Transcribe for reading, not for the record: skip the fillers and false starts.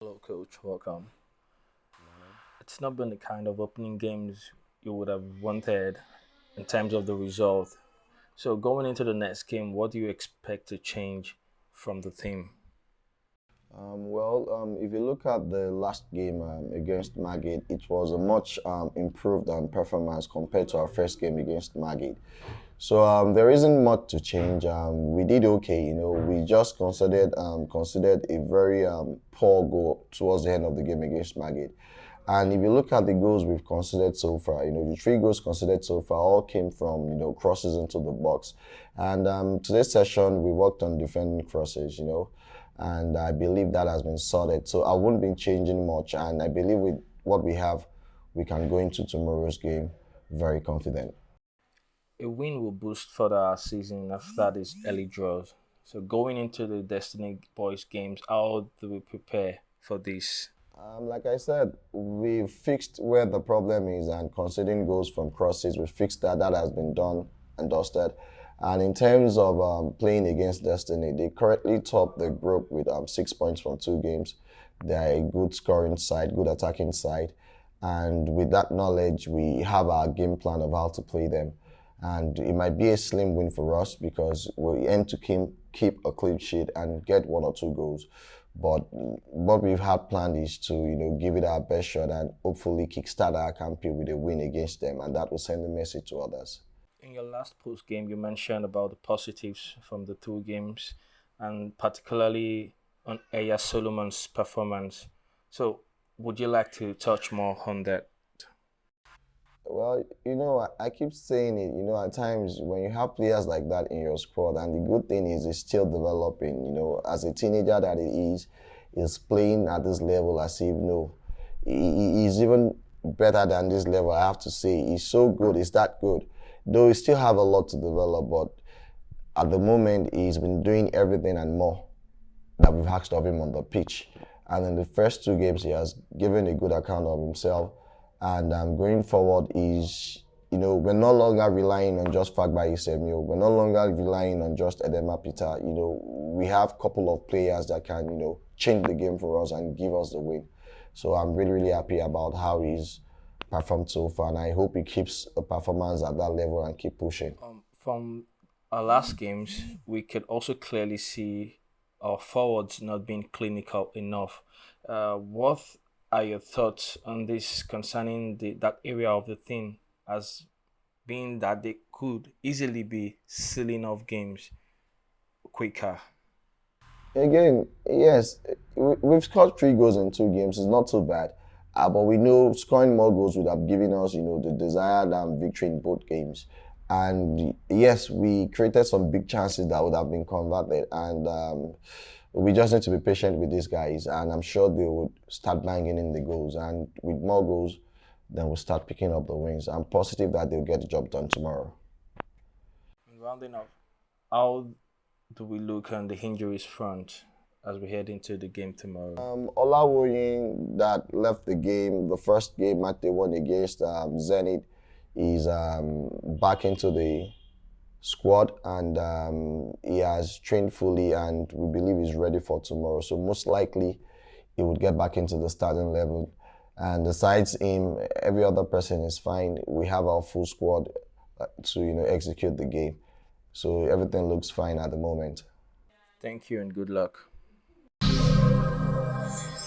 Hello, coach. Welcome. It's not been the kind of opening games you would have wanted in terms of the result. So, going into the next game, what do you expect to change from the team? If you look at the last game against Magid, it was a much improved performance compared to our first game against Magid. So there isn't much to change. We did okay, We just considered a very poor goal towards the end of the game against Magid. And if you look at the goals we've considered so far, the three goals considered so far all came from, crosses into the box. And today's session, we worked on defending crosses, and I believe that has been sorted. So I won't be changing much, and I believe with what we have, we can go into tomorrow's game very confident. A win will boost further our season after these early draws. So, going into the Destiny Boys games, how do we prepare for this? Like I said, we fixed where the problem is and conceding goals from crosses. We fixed that. That has been done and dusted. And in terms of playing against Destiny, they currently top the group with 6 points from two games. They are a good scoring side, good attacking side. And with that knowledge, we have our game plan of how to play them. And it might be a slim win for us because we aim to keep a clean sheet and get one or two goals. But what we've had planned is to, give it our best shot and hopefully kickstart our campaign with a win against them, and that will send a message to others. In your last post game, you mentioned about the positives from the two games, and particularly on Eya Solomon's performance. So, would you like to touch more on that? Well, I keep saying it, at times when you have players like that in your squad, and the good thing is he's still developing, as a teenager that he is playing at this level as if, no, he's even better than this level, I have to say. He's so good, he's that good. Though he still have a lot to develop, but at the moment, he's been doing everything and more that we've asked of him on the pitch. And in the first two games, he has given a good account of himself. And going forward is, we're no longer relying on just Fagba Isemio. We're no longer relying on just Edema Peter. We have a couple of players that can, change the game for us and give us the win. So I'm really, really happy about how he's performed so far. And I hope he keeps a performance at that level and keep pushing. From our last games, we could also clearly see our forwards not being clinical enough. What are your thoughts on this concerning that area of the team as being that they could easily be sealing off games quicker? Again, yes, we've scored three goals in two games. It's not too bad. But we know scoring more goals would have given us, the desired victory in both games. And yes, we created some big chances that would have been converted. And we just need to be patient with these guys. And I'm sure they would start banging in the goals. And with more goals, then we'll start picking up the wins. I'm positive that they'll get the job done tomorrow. Rounding up, how do we look on the injuries front as we head into the game tomorrow? Olawoyin that left the game, the first game that they won against Zenit, is back into the squad and he has trained fully and we believe he's ready for tomorrow. So most likely he would get back into the starting level. And besides him, every other person is fine. We have our full squad to execute the game. So everything looks fine at the moment. Thank you and good luck.